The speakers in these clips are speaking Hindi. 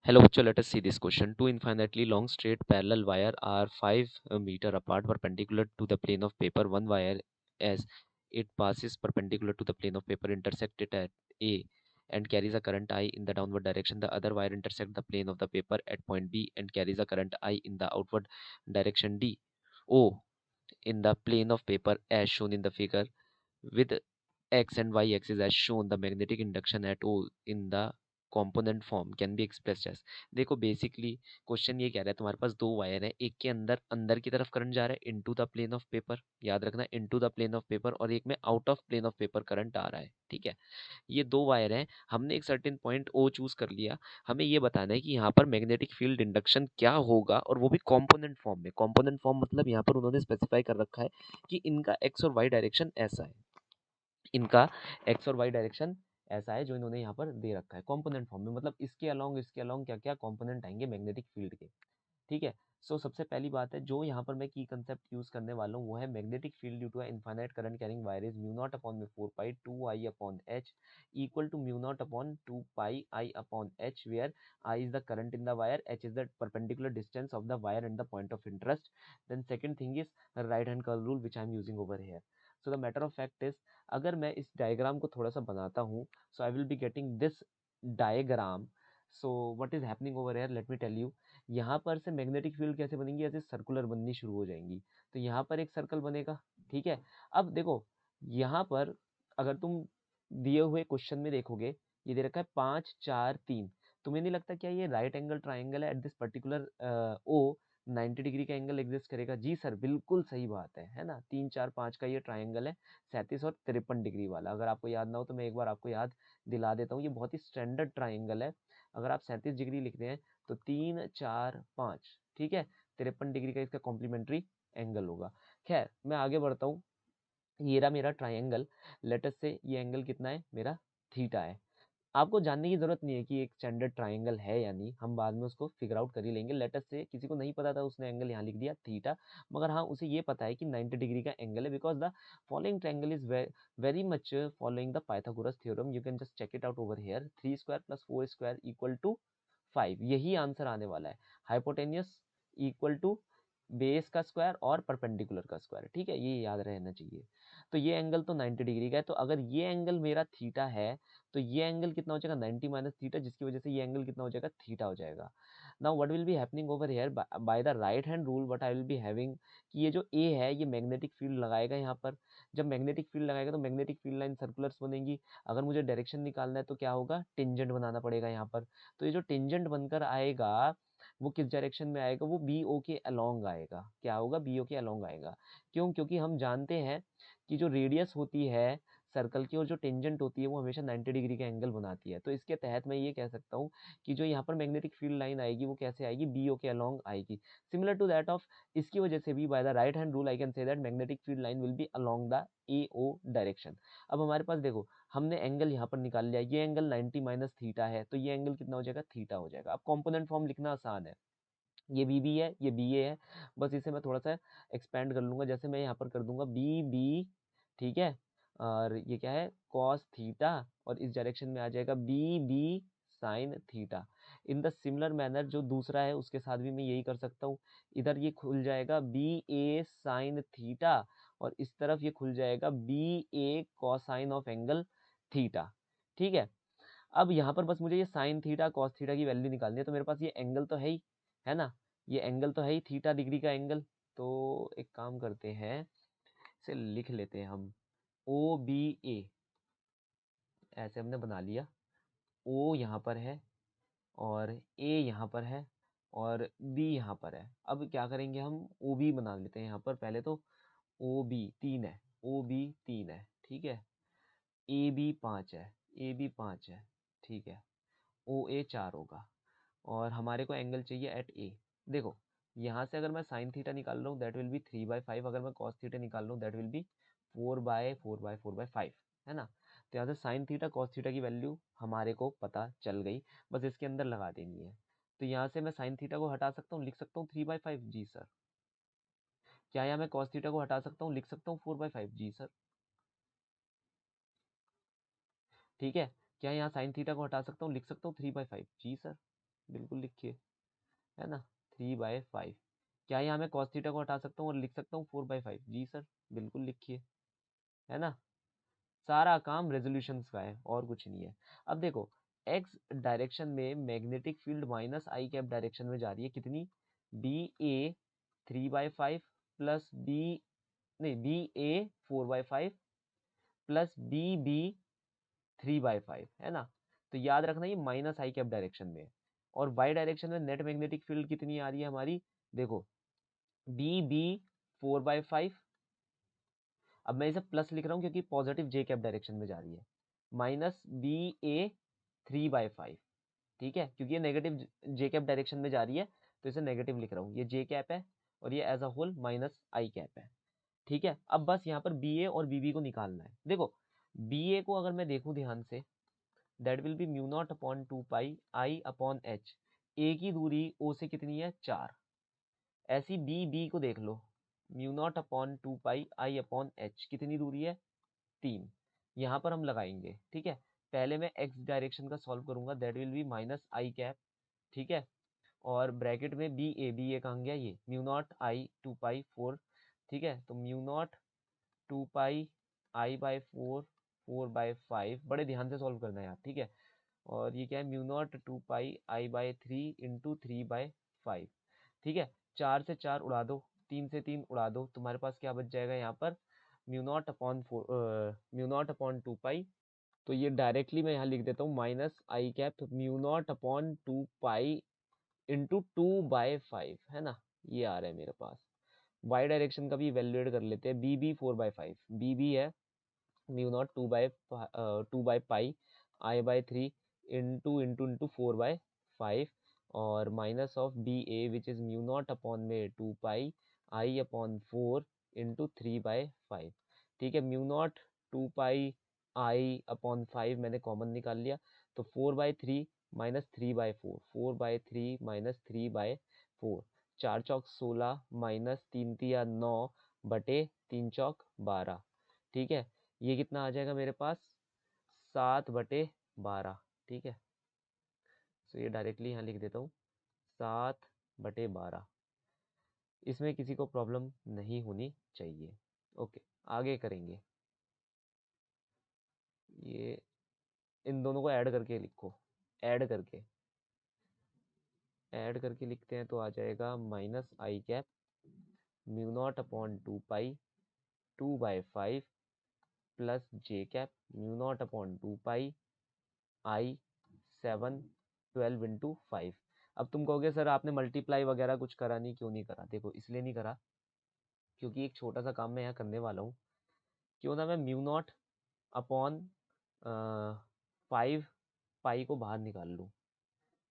Hello, bachcho, let us see this question. Two infinitely long straight parallel wire are 5 meter apart perpendicular to the plane of paper. One wire, as it passes perpendicular to the plane of paper, intersect it at A and carries a current I in the downward direction. The other wire intersect the plane of the paper at point B and carries a current I in the outward direction D. O in the plane of paper as shown in the figure with x and y axis as shown. The magnetic induction at O in the component form can be expressed as। देखो बेसिकली क्वेश्चन ये कह रहा है तुम्हारे पास दो वायर है, एक के अंदर अंदर की तरफ करंट जा रहा है into the plane of paper, याद रखना into the plane of paper, और एक में out of plane of paper current आ रहा है। ठीक है, ये दो वायर हैं, हमने एक सर्टेन पॉइंट ओ चूज कर लिया। हमें ये बताना है कि यहाँ पर मैग्नेटिक फील्ड इंडक्शन क्या होगा, और वो भी कॉम्पोनेंट फॉर्म में। कॉम्पोनेंट फॉर्म मतलब यहाँ पर उन्होंने स्पेसिफाई कर रखा है कि इनका एक्स और वाई डायरेक्शन ऐसा है, इनका एक्स और वाई डायरेक्शन ऐसा है जो इन्होंने यहाँ पर दे रखा है कंपोनेंट फॉर्म में। मतलब इसके अलोंग क्या क्या कंपोनेंट आएंगे मैग्नेटिक फील्ड के। ठीक है, सो सबसे पहली बात है जो यहाँ पर मैं की कंसेप्ट यूज करने वाला हूँ वो है magnetic field due to infinite current carrying wire is mu naught upon में 4 pi 2 I upon H equal to mu naught upon 2 pi I upon H, where I is the current in the wire, H is the perpendicular distance of the wire and the point of interest. Then second thing is right hand curl rule which I am using over here. So the matter of fact is, अगर मैं इस डायग्राम को थोड़ा सा बनाता हूँ, so I will be getting this diagram. So what is happening over here, let me tell you. यहाँ पर से मैग्नेटिक फील्ड कैसे बनेंगी, ऐसे सर्कुलर बननी शुरू हो जाएंगी। तो यहाँ पर एक सर्कल बनेगा। ठीक है, अब देखो यहाँ पर अगर तुम दिए हुए क्वेश्चन में देखोगे, ये दे रखा है 5 4 3। तुम्हें नहीं लगता क्या ये राइट एंगल ट्राइंगल है at this particular O 90 degree का एंगल एग्जिस्ट करेगा? जी सर, बिल्कुल सही बात है ना। 3 4 5 का ये ट्राइंगल है, 37 और 53 डिग्री वाला। अगर आपको याद ना हो तो मैं एक बार आपको याद दिला देता हूँ, ये बहुत ही स्टैंडर्ड ट्राइंगल है। अगर आप 37 डिग्री लिखते हैं तो 3 4 5, ठीक है, 53 डिग्री का इसका कॉम्प्लीमेंट्री एंगल होगा। खैर मैं आगे बढ़ता हूँ, ये रहा मेरा ट्राइंगल। लेटस से ये एंगल कितना है मेरा, थीटा है। आपको जानने की जरूरत नहीं है कि एक स्टैंडर्ड ट्राइंगल है या नहीं, हम बाद में उसको फिगर आउट कर ही लेंगे। लेटस से किसी को नहीं पता था, उसने एंगल यहाँ लिख दिया थीटा, मगर हाँ उसे ये पता है कि 90 डिग्री का एंगल है, because the following triangle is very much following the Pythagoras theorem. You can just check it out over here. 3 square plus 4 square equal to 5, यही आंसर आने वाला है। हाइपोटेनियस इक्वल टू बेस का स्क्वायर और परपेंडिकुलर का स्क्वायर। ठीक है, ये याद रहना चाहिए। तो ये एंगल तो 90 डिग्री का है, तो अगर ये एंगल मेरा थीटा है तो ये एंगल कितना हो जाएगा, 90 माइनस थीटा, जिसकी वजह से ये एंगल कितना हो जाएगा, थीटा हो जाएगा। Now what will be happening over here, bye the right hand rule what I will be having, कि ये जो ए है ये मैग्नेटिक फील्ड लगाएगा यहाँ पर। जब मैग्नेटिक फील्ड लगाएगा तो मैग्नेटिक फील्ड लाइन सर्कुलर्स बनेगी। अगर मुझे डायरेक्शन निकालना है तो क्या होगा, टेंजेंट बनाना पड़ेगा यहाँ पर। तो ये जो टेंजेंट बनकर आएगा वो किस डायरेक्शन में आएगा, वो बी ओ के अलोंग आएगा। क्या होगा, बी ओ के अलोंग आएगा। क्यों, क्योंकि हम जानते हैं कि जो रेडियस होती है सर्कल की और जो टेंजेंट होती है वो हमेशा 90 डिग्री का एंगल बनाती है। तो इसके तहत मैं ये कह सकता हूँ कि जो यहाँ पर मैग्नेटिक फील्ड लाइन आएगी वो कैसे आएगी, बी ओ के अलोंग आएगी, सिमिलर टू दैट ऑफ। इसकी वजह से भी by the right hand rule I can say that magnetic field line will be along the A O direction. अब हमारे पास देखो, हमने एंगल यहाँ पर निकाल लिया, ये एंगल 90 माइनस थीटा है, तो ये एंगल कितना हो जाएगा, थीटा हो जाएगा। अब कॉम्पोनेंट फॉर्म लिखना आसान है, ये बी बी है, ये बी ए है, बस इसे मैं थोड़ा सा एक्सपेंड कर लूंगा। जैसे मैं यहाँ पर कर दूंगा बी बी, ठीक है, और ये क्या है, कॉस थीटा, और इस डायरेक्शन में आ जाएगा B B sine theta. In the similar manner जो दूसरा है उसके साथ भी मैं यही कर सकता हूँ। इधर ये खुल जाएगा बी ए साइन थीटा, और इस तरफ ये खुल जाएगा B A cosine of angle theta. ठीक है, अब यहाँ पर बस मुझे ये साइन थीटा कॉस थीटा की वैल्यू निकालनी है। तो मेरे पास ये एंगल तो है ही, है ना, ये एंगल तो है ही थीटा डिग्री का एंगल। तो एक काम करते हैं, इसे लिख लेते हैं हम, ओ बी ए, ऐसे हमने बना लिया। ओ यहाँ पर है और ए यहाँ पर है और बी यहाँ पर है। अब क्या करेंगे, हम ओ बी बना लेते हैं यहाँ पर पहले तो। ओ बी 3 है, ओ बी 3 है, ठीक है, ए बी 5 है, ए बी 5 है, ठीक है, ओ ए 4 होगा, और हमारे को एंगल चाहिए एट ए। देखो यहाँ से अगर मैं साइन थीटा निकाल रहा हूँ दैट विल बी 3/5, अगर मैं कॉस थीटा निकाल रहा हूँ दैट विल बी 4/4/4/5, है ना। तो यहाँ से साइन थीटा कॉस थीटा की वैल्यू हमारे को पता चल गई, बस इसके अंदर लगा देनी है। तो यहाँ से मैं साइन थीटा को हटा सकता हूँ, लिख सकता हूँ 3/5, जी सर। क्या यहाँ मैं कॉस थीटा को हटा सकता हूँ, लिख सकता हूँ 4/5, जी सर। ठीक है, क्या यहाँ साइन थीटा को हटा सकता हूँ, लिख सकता हूँ 3/5, जी सर। बिल्कुल लिखिए, है ना, 3/5। क्या यहाँ मैं cos थीटा को हटा सकता हूँ और लिख सकता हूँ 4/5? जी सर, बिल्कुल लिखिए, है ना। सारा काम रेजोल्यूशंस का है और कुछ नहीं है। अब देखो, एक्स डायरेक्शन में मैग्नेटिक फील्ड माइनस आई कैप डायरेक्शन में जा रही है, कितनी, बी ए 3/5 प्लस बी, नहीं, बी ए 4/5 प्लस बी बी 3/5, है ना। तो याद रखना ये माइनस आई कैप डायरेक्शन में है। और वाई डायरेक्शन में नेट मैग्नेटिक फील्ड कितनी आ रही है हमारी, देखो, बी बी 4/5, अब मैं इसे प्लस लिख रहा हूँ क्योंकि पॉजिटिव जे कैप डायरेक्शन में जा रही है, माइनस बी ए 3/5, ठीक है, क्योंकि ये नेगेटिव जे कैप डायरेक्शन में जा रही है तो इसे नेगेटिव लिख रहा हूँ, ये जे कैप है और ये as a whole minus I cap है, ठीक है। अब बस यहाँ पर बी ए और बी बी को निकालना है। देखो, बी ए को अगर मैं देखूँ ध्यान से, that will be mu naught upon 2 pi I upon H, A की दूरी ओ से कितनी है, 4। ऐसी बी बी को देख लो, mu naught upon 2 pi I upon H, कितनी दूरी है, 3। यहाँ पर हम लगाएंगे, ठीक है। पहले मैं एक्स डायरेक्शन का सॉल्व करूंगा, that will B minus I cap, ठीक है। और ब्रैकेट में बी ए कहाँ गया, ये म्यू नॉट आई 2 पाई 4, ठीक है। तो म्यू नॉट 2 पाई आई/4, 4/5, बड़े ध्यान से सॉल्व करना है यार, ठीक है। और ये क्या है, म्यू नॉट 2 पाई आई/3 इंटू 3/5, ठीक है। 4 से 4 उड़ा दो, 3 से 3 उड़ा दो, तुम्हारे पास क्या बच जाएगा यहाँ पर, म्यू नॉट अपॉन 2 पाई। तो ये डायरेक्टली मैं यहाँ लिख देता हूँ माइनस आई cap mu naught upon 2 pi into 2/5, है ना, ये आ रहा है मेरे पास। वाई डायरेक्शन का भी इवेल्युएट कर लेते हैं, बी बी 4/5, बी बी है म्यू नॉट 2/पाई आई/3 इंटू 4/5, और minus of B A which is mu naught upon में 2 पाई आई/4 इंटू 3/5, ठीक है। म्यू नॉट 2 पाई आई/5 मैंने कॉमन निकाल लिया, तो 4/3 माइनस 3/4, 4/3 माइनस 3/4, 4 चौक 16 माइनस 3 तिया 9 बटे 3 चौक 12, ठीक है। ये कितना आ जाएगा मेरे पास, 7/12, ठीक है। तो ये डायरेक्टली यहाँ लिख देता हूँ, 7/12। इसमें किसी को प्रॉब्लम नहीं होनी चाहिए। ओके, आगे करेंगे। ये इन दोनों को ऐड करके लिखो, ऐड करके लिखते हैं तो आ जाएगा माइनस आई कैप म्यू नॉट अपॉन 2 पाई 2/5 प्लस जे कैप म्यू नॉट अपॉन 2 पाई I/7 12 इंटू 5। अब तुम कहोगे सर आपने मल्टीप्लाई वगैरह कुछ करा नहीं, क्यों नहीं करा, देखो इसलिए नहीं करा क्योंकि एक छोटा सा काम मैं यहाँ करने वाला हूँ। क्यों ना मैं म्यू नॉट अपॉन 5 पाई को बाहर निकाल लूँ,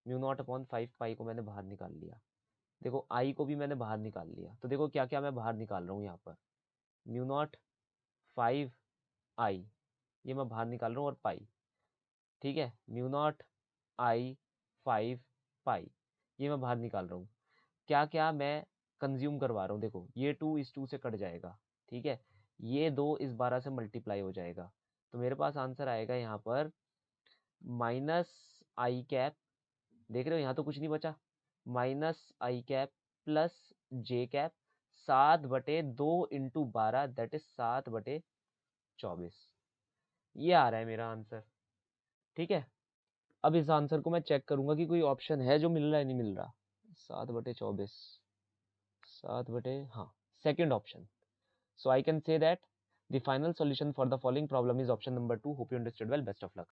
म्यू नॉट अपॉन 5 पाई को मैंने बाहर निकाल लिया, देखो आई को भी मैंने बाहर निकाल लिया, तो देखो क्या क्या मैं बाहर निकाल रहा हूँ यहाँ पर, म्यू नॉट 5 आई, ये मैं बाहर निकाल रहा हूँ, और पाई, ठीक है, म्यू नॉट I/5 पाई, ये मैं बाहर निकाल रहा हूँ। क्या क्या मैं कंज्यूम करवा रहा हूँ, देखो ये 2 इस 2 से कट जाएगा, ठीक है, ये 2 इस 12 से मल्टीप्लाई हो जाएगा, तो मेरे पास आंसर आएगा यहाँ पर माइनस आई कैप, देख रहे हो यहाँ तो कुछ नहीं बचा, minus I cap plus J cap 7/2 into 12, that is 7/24, ये आ रहा है मेरा आंसर, ठीक है। अब इस आंसर को मैं चेक करूंगा कि कोई ऑप्शन है जो मिल रहा है, नहीं मिल रहा, 7/24, 7/, हाँ, second option. So I can say that the final solution for the following problem is option number 2. Hope you understood well. Best of luck.